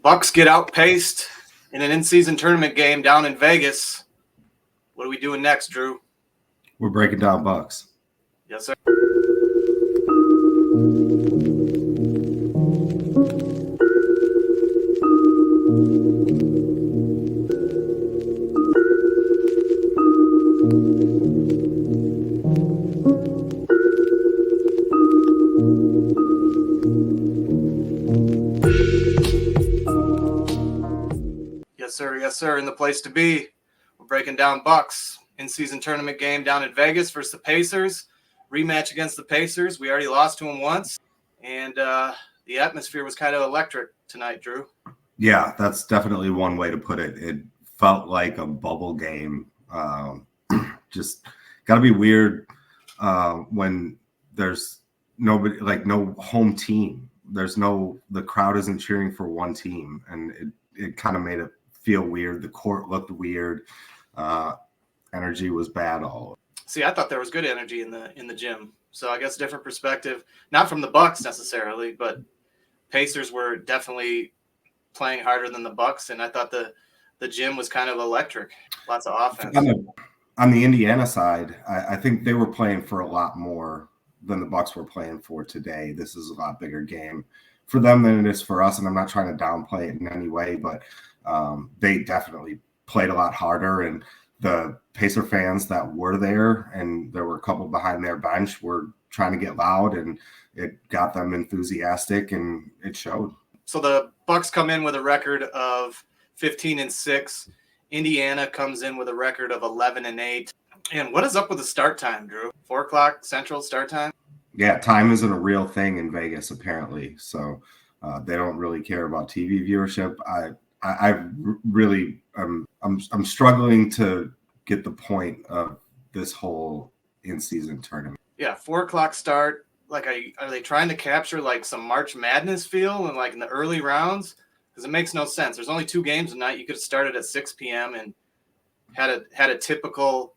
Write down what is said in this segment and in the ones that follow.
Bucks get outpaced in an in-season tournament game down in Vegas. What are we doing next, Drew? We're breaking down Bucks. Yes, sir. Yes, sir. In the place to be. We're breaking down Bucks in-season tournament game down in Vegas versus the Pacers. Rematch against the Pacers. We already lost to them once, and the atmosphere was kind of electric tonight, Drew. Yeah, that's definitely one way to put it. It felt like a bubble game. Just got to be weird when there's nobody, like no home team. The crowd isn't cheering for one team, and it kind of made it feel weird. The court looked weird. Energy was bad all over. See, I thought there was good energy in the gym. So I guess different perspective, not from the Bucks necessarily, but Pacers were definitely playing harder than the Bucks, and I thought the gym was kind of electric. Lots of offense. On the Indiana side, I think they were playing for a lot more than the Bucks were playing for today. This is a lot bigger game for them than it is for us, and I'm not trying to downplay it in any way, but they definitely played a lot harder, and the Pacer fans that were there, and there were a couple behind their bench, were trying to get loud, and it got them enthusiastic, and it showed. So the Bucks come in with a record of 15-6. Indiana comes in with a record of 11-8. And what is up with the start time, Drew? 4:00 Central start time? Yeah, time isn't a real thing in Vegas, apparently. So they don't really care about TV viewership. I really I'm struggling to get the point of this whole in-season tournament. Yeah, 4:00 start. Like, are they trying to capture like some March Madness feel and like in the early rounds? Because it makes no sense. There's only 2 games tonight. You could have started at 6 p.m. and had a typical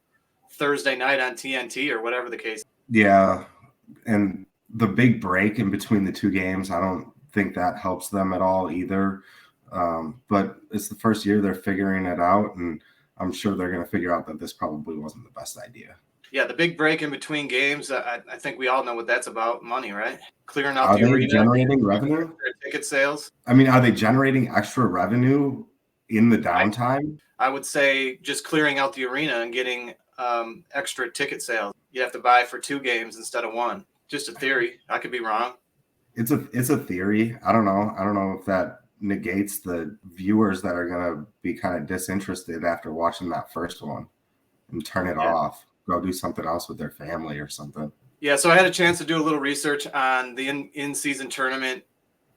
Thursday night on TNT or whatever the case. Yeah, and the big break in between the 2 games, I don't think that helps them at all either. But it's the first year they're figuring it out, and I'm sure they're going to figure out that this probably wasn't the best idea. Yeah, the big break in between games, I think we all know what that's about. Money, right? Clearing out Are the they arena. generating revenue? Ticket sales. I mean, are they generating extra revenue in the downtime? I would say just clearing out the arena and getting extra ticket sales. You have to buy for 2 games instead of 1. Just a theory. I could be wrong. It's a theory. I don't know if that negates the viewers that are going to be kind of disinterested after watching that first one and turn it off. Go do something else with their family or something. Yeah, so I had a chance to do a little research on the in-season tournament,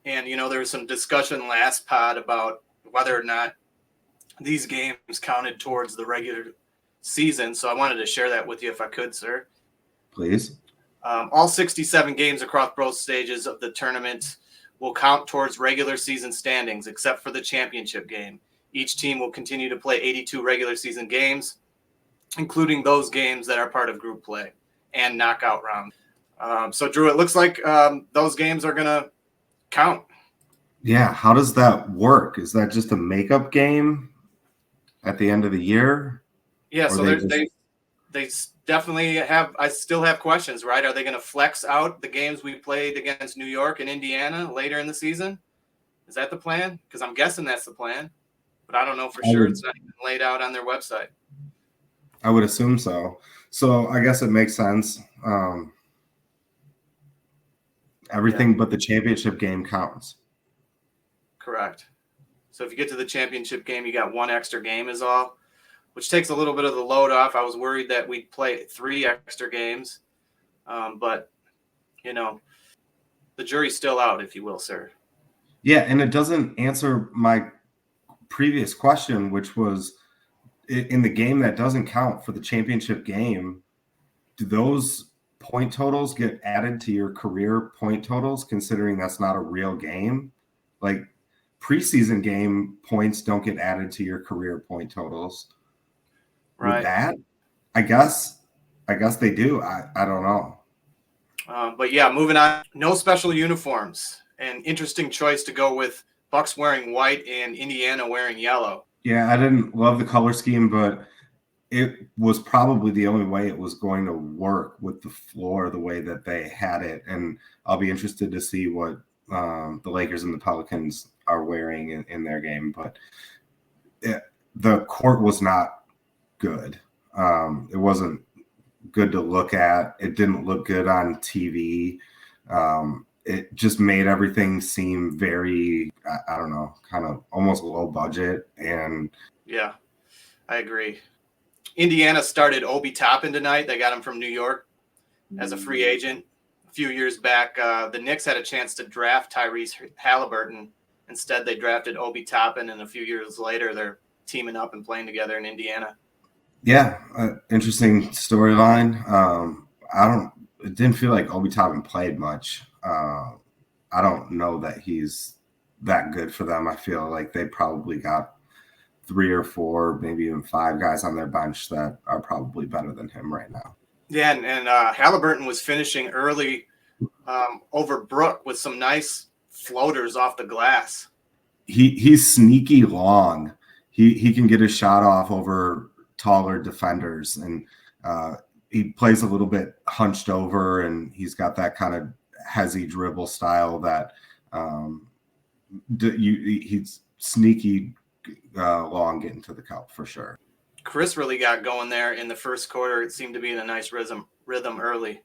and there was some discussion last pod about whether or not these games counted towards the regular season. So I wanted to share that with you if I could, sir. Please. All 67 games across both stages of the tournament will count towards regular season standings, except for the championship game. Each team will continue to play 82 regular season games, including those games that are part of group play and knockout round. So, Drew, it looks like those games are going to count. Yeah. How does that work? Is that just a makeup game at the end of the year? Yeah, so they definitely have – I still have questions, right? Are they going to flex out the games we played against New York and Indiana later in the season? Is that the plan? Because I'm guessing that's the plan, but I don't know for sure. It's not even laid out on their website. I would assume so. So I guess it makes sense. Everything but the championship game counts. Correct. So if you get to the championship game, you got 1 extra game is all, which takes a little bit of the load off. I was worried that we'd play 3 extra games, but, the jury's still out, if you will, sir. Yeah, and it doesn't answer my previous question, which was, in the game that doesn't count for the championship game, do those point totals get added to your career point totals, considering that's not a real game? Like, preseason game points don't get added to your career point totals. Right. With that, I guess they do. I don't know. But yeah, moving on. No special uniforms. An interesting choice to go with Bucks wearing white and Indiana wearing yellow. Yeah, I didn't love the color scheme, but it was probably the only way it was going to work with the floor the way that they had it. And I'll be interested to see what the Lakers and the Pelicans are wearing in their game. But the court was not good. It wasn't good to look at. It didn't look good on TV. It just made everything seem very, I don't know, kind of almost low budget. And yeah, I agree. Indiana started Obi Toppin tonight. They got him from New York as a free agent. A few years back, the Knicks had a chance to draft Tyrese Halliburton. Instead, they drafted Obi Toppin, and a few years later, they're teaming up and playing together in Indiana. Yeah, interesting storyline. It didn't feel like Obi Toppin played much. I don't know that he's that good for them. I feel like they probably got 3 or 4, maybe even 5 guys on their bench that are probably better than him right now. Yeah, and Halliburton was finishing early over Brook with some nice floaters off the glass. He's sneaky long. He can get a shot off over taller defenders, and he plays a little bit hunched over, and he's got that kind of hezzy dribble style that he's sneaky long getting to the cup for sure. Chris really got going there in the first quarter. It seemed to be in a nice rhythm early.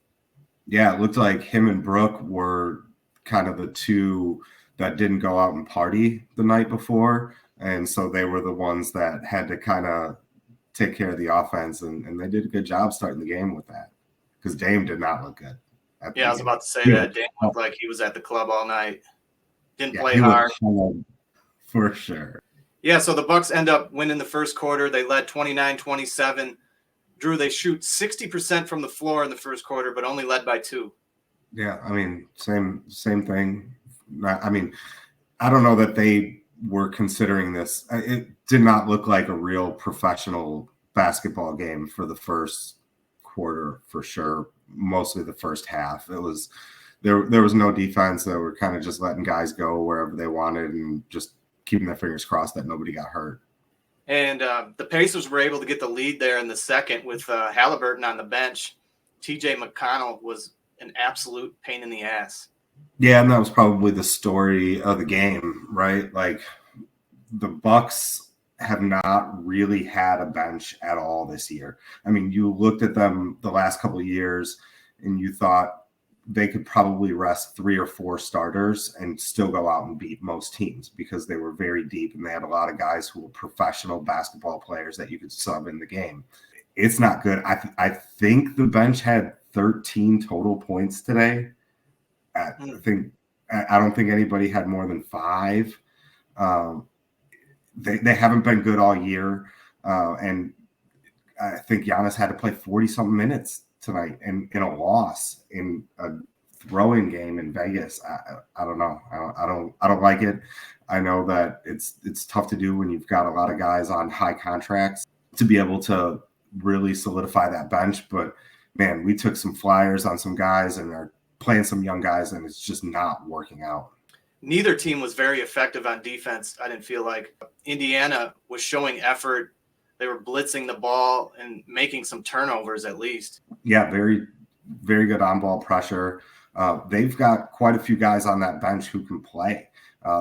Yeah, it looked like him and Brook were kind of the two that didn't go out and party the night before, and so they were the ones that had to kind of take care of the offense, and they did a good job starting the game with that, because Dame did not look good. Yeah, I was about to say that. Dame looked like he was at the club all night. Didn't play hard. For sure. Yeah, so the Bucks end up winning the first quarter. They led 29-27. Drew, they shoot 60% from the floor in the first quarter, but only led by 2. Yeah, I mean, same thing. I mean, I don't know that they were considering this. It did not look like a real professional basketball game for the first quarter, for sure. Mostly the first half. It was there was no defense. They were kind of just letting guys go wherever they wanted and just keeping their fingers crossed that nobody got hurt. And the Pacers were able to get the lead there in the second with Halliburton on the bench. TJ McConnell was an absolute pain in the ass. Yeah, and that was probably the story of the game, right? Like, the Bucks have not really had a bench at all this year. I mean, you looked at them the last couple of years and you thought they could probably rest 3 or 4 starters and still go out and beat most teams because they were very deep and they had a lot of guys who were professional basketball players that you could sub in the game. It's not good. I think the bench had 13 total points today. I don't think anybody had more than 5. They haven't been good all year, and I think Giannis had to play 40-something minutes tonight in a loss in a throwing game in Vegas. I don't know. I don't like it. I know that it's tough to do when you've got a lot of guys on high contracts to be able to really solidify that bench. But man, we took some flyers on some guys and are playing some young guys, and it's just not working out. Neither team was very effective on defense. I didn't feel like Indiana was showing effort. They were blitzing the ball and making some turnovers at least. Yeah, very, very good on-ball pressure. They've got quite a few guys on that bench who can play.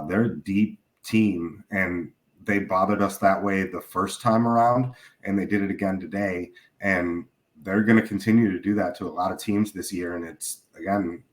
They're a deep team, and they bothered us that way the first time around, and they did it again today. And they're going to continue to do that to a lot of teams this year, and it's, again,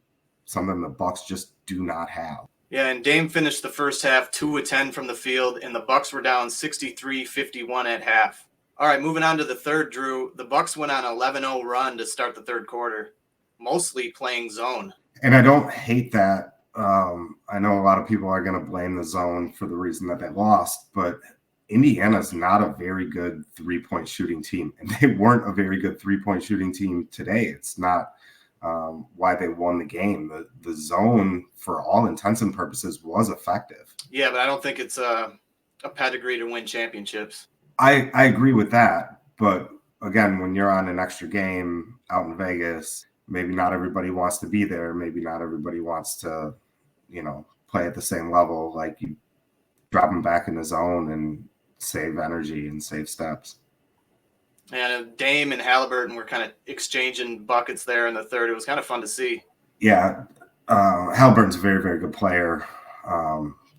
something the Bucks just do not have. Yeah, and Dame finished the first half 2 of 10 from the field, and the Bucks were down 63-51 at half. All right, moving on to the third, Drew. The Bucks went on an 11-0 run to start the third quarter, mostly playing zone. And I don't hate that. I know a lot of people are going to blame the zone for the reason that they lost, but Indiana's not a very good three-point shooting team, and they weren't a very good three-point shooting team today. It's not why they won the game. The zone, for all intents and purposes, was effective. Yeah, but I don't think it's a pedigree to win championships. I agree with that. But again, when you're on an extra game out in Vegas, maybe not everybody wants to be there. Maybe not everybody wants to, play at the same level like drop them back in the zone and save energy and save steps. And Dame and Halliburton were kind of exchanging buckets there in the third. It was kind of fun to see. Yeah, Halliburton's a very, very good player.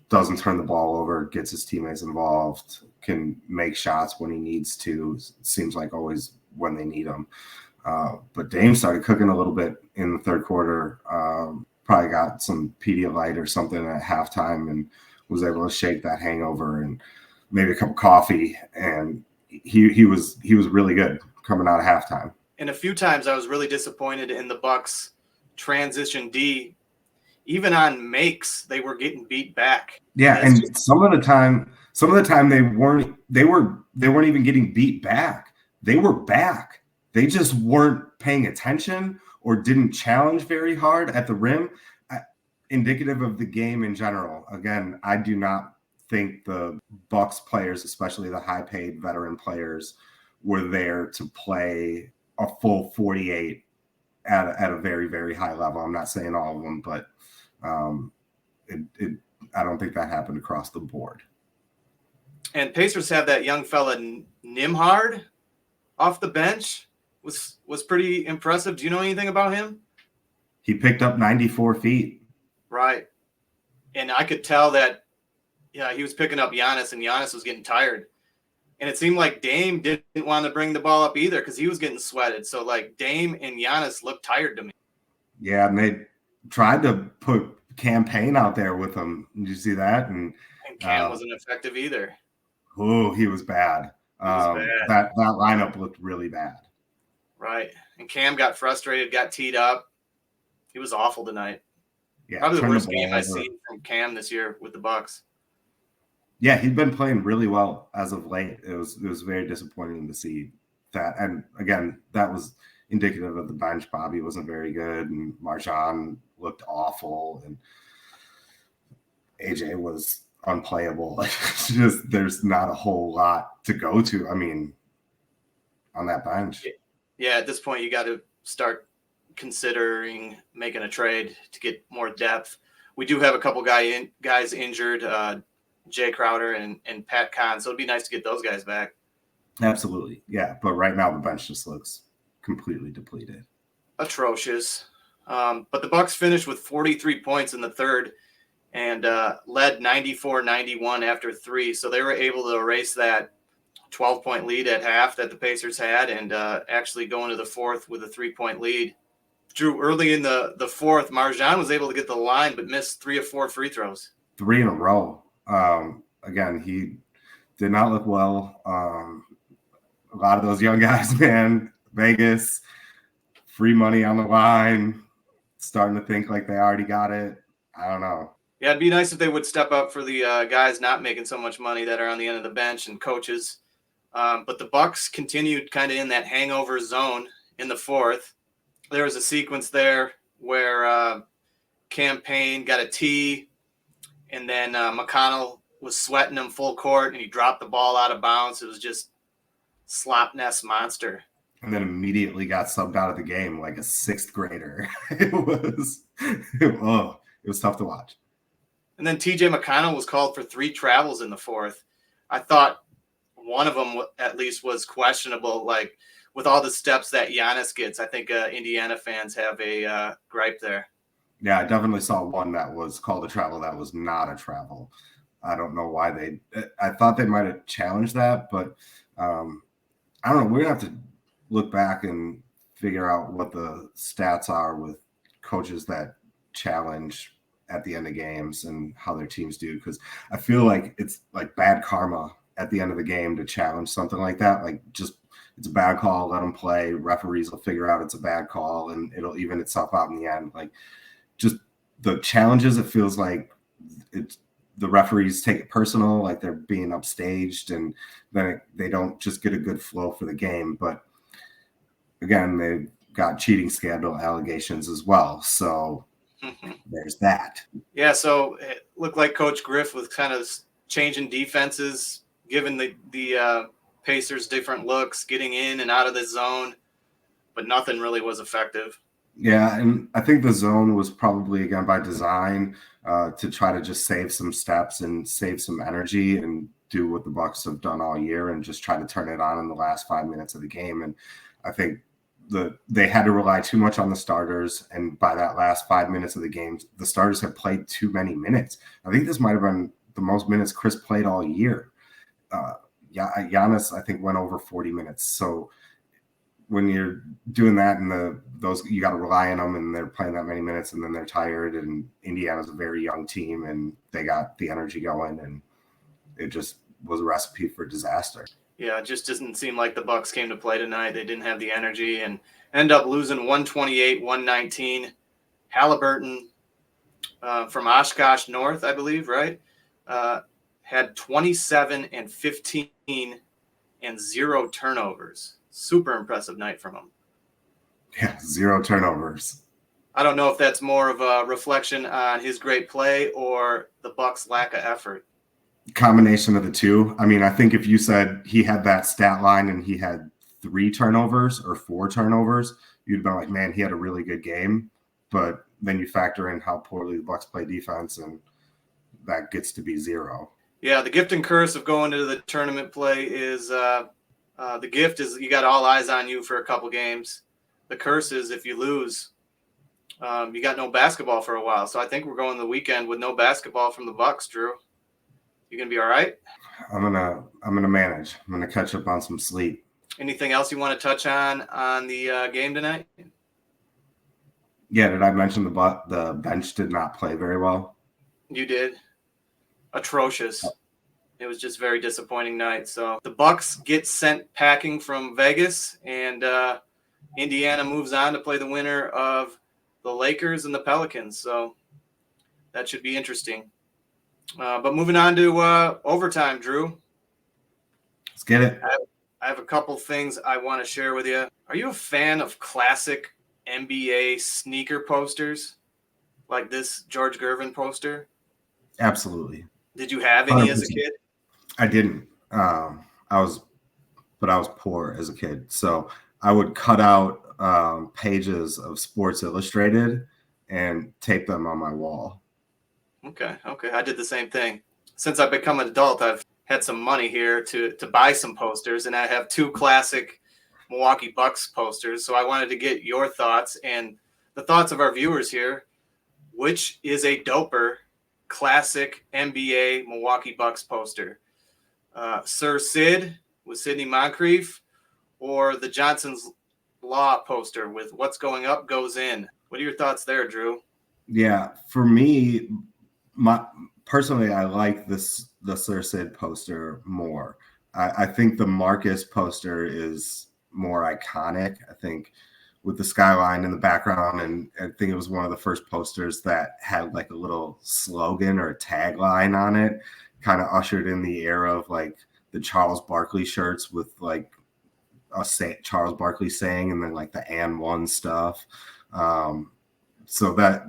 Doesn't turn the ball over, gets his teammates involved, can make shots when he needs to. Seems like always when they need him. But Dame started cooking a little bit in the third quarter. Probably got some Pedialyte or something at halftime and was able to shake that hangover and maybe a cup of coffee. And he was really good coming out of halftime. And a few times I was really disappointed in the Bucks transition D. Even on makes, they were getting beat back. Yeah, and some of the time they weren't even getting beat back. They were back. They just weren't paying attention or didn't challenge very hard at the rim. Indicative of the game in general. Again, I do not think the Bucks players, especially the high-paid veteran players, were there to play a full 48 at a very, very high level. I'm not saying all of them, but I don't think that happened across the board. And Pacers have that young fella Nimhard off the bench. Was pretty impressive. Do you know anything about him? He picked up 94 feet. Right. And I could tell that, he was picking up Giannis, and Giannis was getting tired. And it seemed like Dame didn't want to bring the ball up either because he was getting sweated. So, Dame and Giannis looked tired to me. Yeah, and they tried to put Campaign out there with him. Did you see that? And Cam wasn't effective either. Oh, he was bad. That lineup looked really bad. Right. And Cam got frustrated, got teed up. He was awful tonight. Yeah, probably the worst game I've seen from Cam this year with the Bucks. Yeah, he'd been playing really well as of late. It was very disappointing to see that. And again, that was indicative of the bench. Bobby wasn't very good, and MarJon looked awful, and AJ was unplayable. It's just there's not a whole lot to go to. I mean, on that bench. Yeah, at this point, you got to start considering making a trade to get more depth. We do have a couple guys injured, Jay Crowder and Pat Kahn, so it'd be nice to get those guys back. Absolutely, yeah. But right now, the bench just looks completely depleted. Atrocious. But the Bucks finished with 43 points in the third and led 94-91 after three. So they were able to erase that 12-point lead at half that the Pacers had and actually go into the fourth with a 3-point lead. Drew, early in the fourth, MarJon was able to get the line but missed 3 of 4 free throws. 3 in a row. Again, he did not look well. A lot of those young guys, man, Vegas, free money on the line, starting to think like they already got it. I don't know. Yeah, it'd be nice if they would step up for the guys not making so much money that are on the end of the bench and coaches. But the Bucks continued kind of in that hangover zone in the fourth. There was a sequence there where Campaign got a tee, and then McConnell was sweating him full court, and he dropped the ball out of bounds. It was just slop nest monster. And then immediately got subbed out of the game like a 6th grader. It was tough to watch. And then TJ McConnell was called for 3 travels in the fourth. I thought one of them at least was questionable, like with all the steps that Giannis gets. I think Indiana fans have a gripe there. Yeah, I definitely saw one that was called a travel that was not a travel. I don't know why I thought they might have challenged that, but I don't know. We're going to have to look back and figure out what the stats are with coaches that challenge at the end of games and how their teams do, because I feel like it's like bad karma at the end of the game to challenge something like that. Like, just it's a bad call, let them play. Referees will figure out it's a bad call and it'll even itself out in the end. Like, just the challenges, it feels like it's the referees take it personal, like they're being upstaged, and then they don't just get a good flow for the game. But again, they've got cheating scandal allegations as well. So there's that. Yeah, so it looked like Coach Griff was kind of changing defenses, giving the Pacers different looks, getting in and out of the zone, but nothing really was effective. Yeah, and I think the zone was probably, again, by design, to try to just save some steps and save some energy and do what the Bucks have done all year and just try to turn it on in the last 5 minutes of the game. And I think they had to rely too much on the starters, and by that last 5 minutes of the game, the starters have played too many minutes. I think this might have been the most minutes Chris played all year. Giannis, I think, went over 40 minutes. So when you're doing that and those you got to rely on them, and they're playing that many minutes and then they're tired, and Indiana's a very young team and they got the energy going, and it just was a recipe for disaster. Yeah, it just doesn't seem like the Bucks came to play tonight. They didn't have the energy and end up losing 128-119. Halliburton from Oshkosh North, I believe, right? Had 27 and 15 and 0 turnovers. Super impressive night from him. Yeah, 0 turnovers. I don't know if that's more of a reflection on his great play or the Bucks' lack of effort. Combination of the two. I mean, I think if you said he had that stat line and he had 3 turnovers or 4 turnovers, you'd have been like, man, he had a really good game. But then you factor in how poorly the Bucks play defense, and that gets to be 0. Yeah, the gift and curse of going to the tournament play is the gift is you got all eyes on you for a couple games. The curse is if you lose, you got no basketball for a while. So I think we're going the weekend with no basketball from the Bucks, Drew. You gonna be all right? I'm gonna manage. I'm gonna catch up on some sleep. Anything else you want to touch on the game tonight? Yeah, did I mention the bench did not play very well? You did. Atrocious. It was just very disappointing night. So the Bucks get sent packing from Vegas, and Indiana moves on to play the winner of the Lakers and the Pelicans. So that should be interesting. But moving on to overtime, Drew. Let's get it. I have a couple things I want to share with you. Are you a fan of classic NBA sneaker posters like this George Gervin poster? Absolutely. Did you have any 100%. as a kid? I didn't. I was poor as a kid, so I would cut out pages of Sports Illustrated and tape them on my wall. Okay. I did the same thing. Since I've become an adult, I've had some money here to buy some posters, and I have 2 classic Milwaukee Bucks posters. So I wanted to get your thoughts and the thoughts of our viewers here. Which is a doper classic NBA Milwaukee Bucks poster? Sir Sid with Sidney Moncrief, or the Johnson's Law poster with "What's going up goes in"? What are your thoughts there, Drew? Yeah, for me, personally, I like the Sir Sid poster more. I think the Marcus poster is more iconic. I think with the skyline in the background, and I think it was one of the first posters that had like a little slogan or a tagline on it, kind of ushered in the era of like the Charles Barkley shirts with like Charles Barkley saying, and then like the and one stuff. So that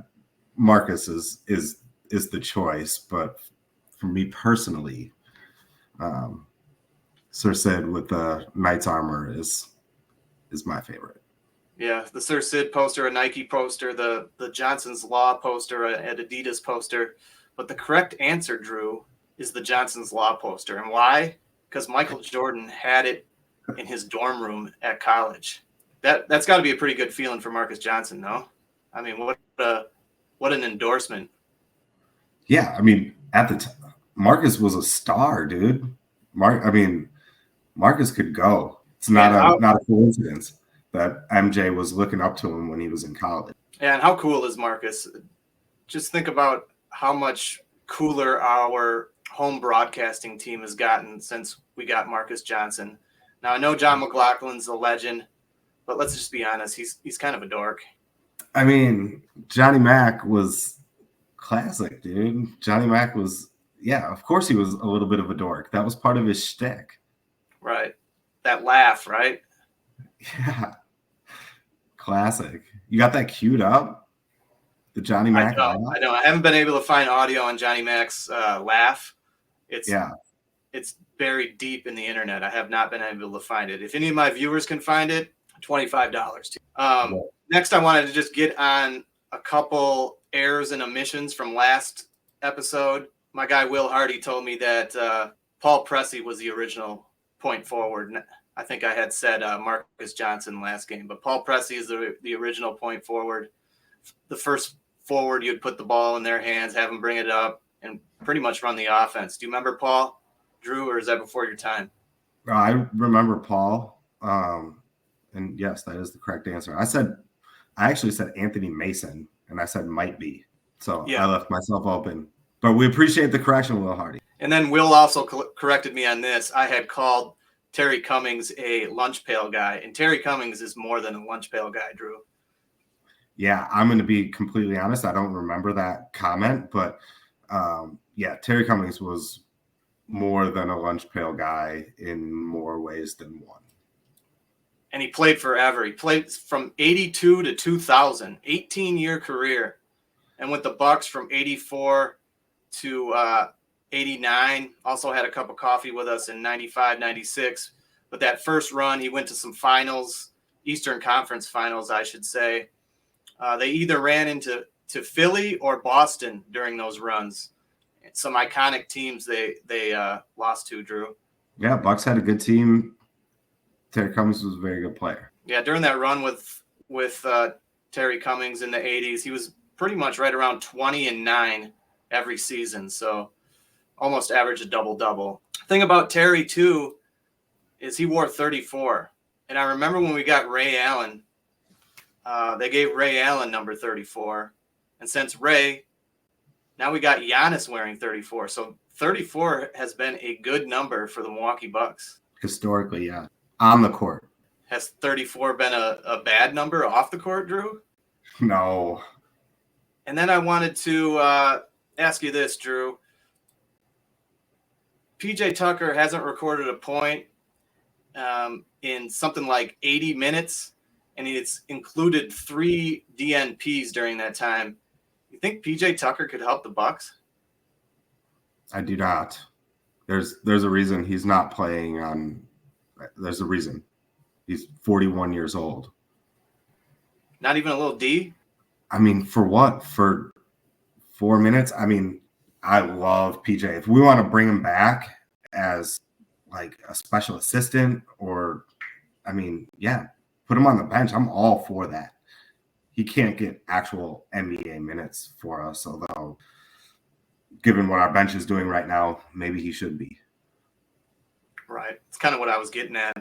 Marcus is the choice, but for me personally, Sir Sid with the Knight's armor is my favorite. Yeah, the Sir Sid poster, a Nike poster, the Johnson's Law poster, an Adidas poster. But the correct answer, Drew, is the Johnson's Law poster. And why? Because Michael Jordan had it in his dorm room at college. That's got to be a pretty good feeling for Marcus Johnson, no? I mean, what an endorsement. Yeah, I mean, at the time, Marcus was a star, dude. Marcus could go. It's not a coincidence that MJ was looking up to him when he was in college. Yeah, and how cool is Marcus? Just think about how much cooler our home broadcasting team has gotten since we got Marcus Johnson. Now, I know John McLaughlin's a legend, but let's just be honest, he's kind of a dork. I mean, Johnny Mac was classic, dude. Johnny Mac was, yeah, of course he was a little bit of a dork. That was part of his shtick. Right. That laugh, right? Yeah. Classic. You got that queued up? The Johnny Mac? I know. I haven't been able to find audio on Johnny Mac's laugh. It's buried deep in the internet. I have not been able to find it. If any of my viewers can find it, $25. Next, I wanted to just get on a couple errors and omissions from last episode. My guy Will Hardy told me that Paul Pressey was the original point forward. I think I had said Marcus Johnson last game, but Paul Pressey is the original point forward. The first forward, you'd put the ball in their hands, have them bring it up, and pretty much run the offense. Do you remember Paul, Drew, or is that before your time? I remember Paul. And yes, that is the correct answer. I actually said Anthony Mason, and I said might be. So yeah. I left myself open. But we appreciate the correction, Will Hardy. And then Will also corrected me on this. I had called Terry Cummings a lunch pail guy, and Terry Cummings is more than a lunch pail guy, Drew. Yeah, I'm going to be completely honest. I don't remember that comment, but yeah, Terry Cummings was more than a lunch pail guy in more ways than one. And he played forever. He played from 82 to 2000, 18-year career, and with the Bucks from 84 to 89. Also had a cup of coffee with us in 95, 96. But that first run, he went to some finals, Eastern Conference finals, I should say. They either ran into Philly or Boston during those runs. Some iconic teams they lost to, Drew. Yeah, Bucks had a good team. Terry Cummings was a very good player. Yeah, during that run with Terry Cummings in the 80s, he was pretty much right around 20-9 every season. So almost averaged a double-double. Thing about Terry, too, is he wore 34. And I remember when we got Ray Allen, they gave Ray Allen number 34. And since Ray, now we got Giannis wearing 34. So 34 has been a good number for the Milwaukee Bucks. Historically, yeah. On the court. Has 34 been a bad number off the court, Drew? No. And then I wanted to ask you this, Drew. PJ Tucker hasn't recorded a point in something like 80 minutes, and it's included 3 DNPs during that time. You think PJ Tucker could help the Bucks? I do not. There's a reason he's not playing on. There's a reason. He's 41 years old. Not even a little D? I mean, for what? For 4 minutes? I mean, I love PJ. If we want to bring him back as like a special assistant or, I mean, yeah, put him on the bench. I'm all for that. He can't get actual NBA minutes for us, although given what our bench is doing right now, maybe he should be. Right. It's kind of what I was getting at.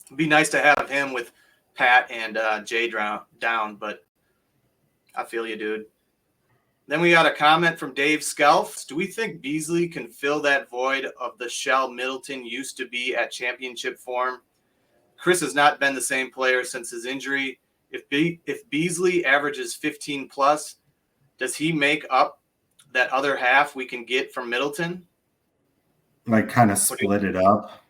It'd be nice to have him with Pat and Jay down, but I feel you, dude. Then we got a comment from Dave Skelf. Do we think Beasley can fill that void of the shell Middleton used to be at championship form? Chris has not been the same player since his injury. If Beasley averages 15 plus, does he make up that other half we can get from Middleton? Like kind of split it up.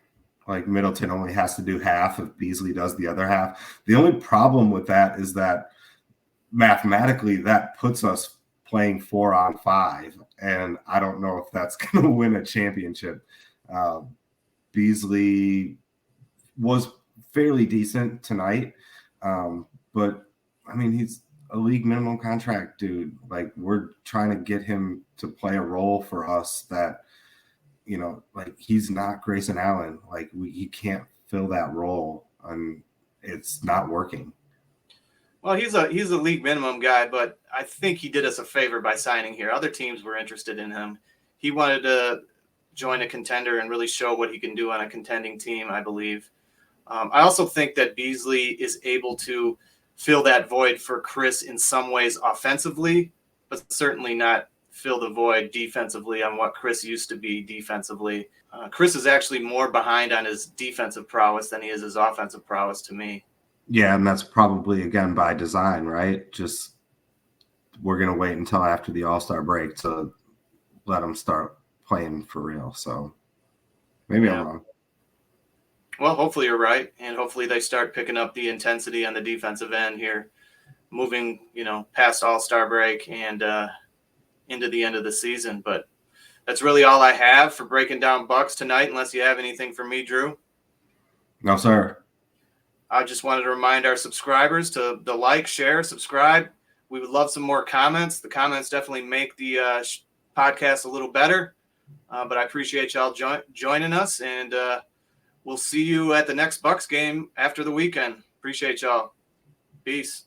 Like Middleton only has to do half if Beasley does the other half. The only problem with that is that mathematically that puts us playing 4-on-5, and I don't know if that's going to win a championship. Beasley was fairly decent tonight, but I mean, he's a league minimum contract dude. Like, we're trying to get him to play a role for us that, you know, like, he's not Grayson Allen. Like, he can't fill that role, and it's not working. Well, he's a league minimum guy, but I think he did us a favor by signing here. Other teams were interested in him. He wanted to join a contender and really show what he can do on a contending team, I believe. I also think that Beasley is able to fill that void for Chris in some ways offensively, but certainly not fill the void defensively on what Chris used to be defensively. Chris is actually more behind on his defensive prowess than he is his offensive prowess to me. Yeah, and that's probably, again, by design, right? Just we're going to wait until after the All-Star break to let him start playing for real. So maybe I'm wrong. Well, hopefully you're right, and hopefully they start picking up the intensity on the defensive end here, moving, past All-Star break and into the end of the season. But that's really all I have for breaking down Bucks tonight, unless you have anything for me, Drew. No, sir. I just wanted to remind our subscribers to like, share, subscribe. We would love some more comments. The comments definitely make the podcast a little better. But I appreciate y'all joining us, and we'll see you at the next Bucks game after the weekend. Appreciate y'all. Peace.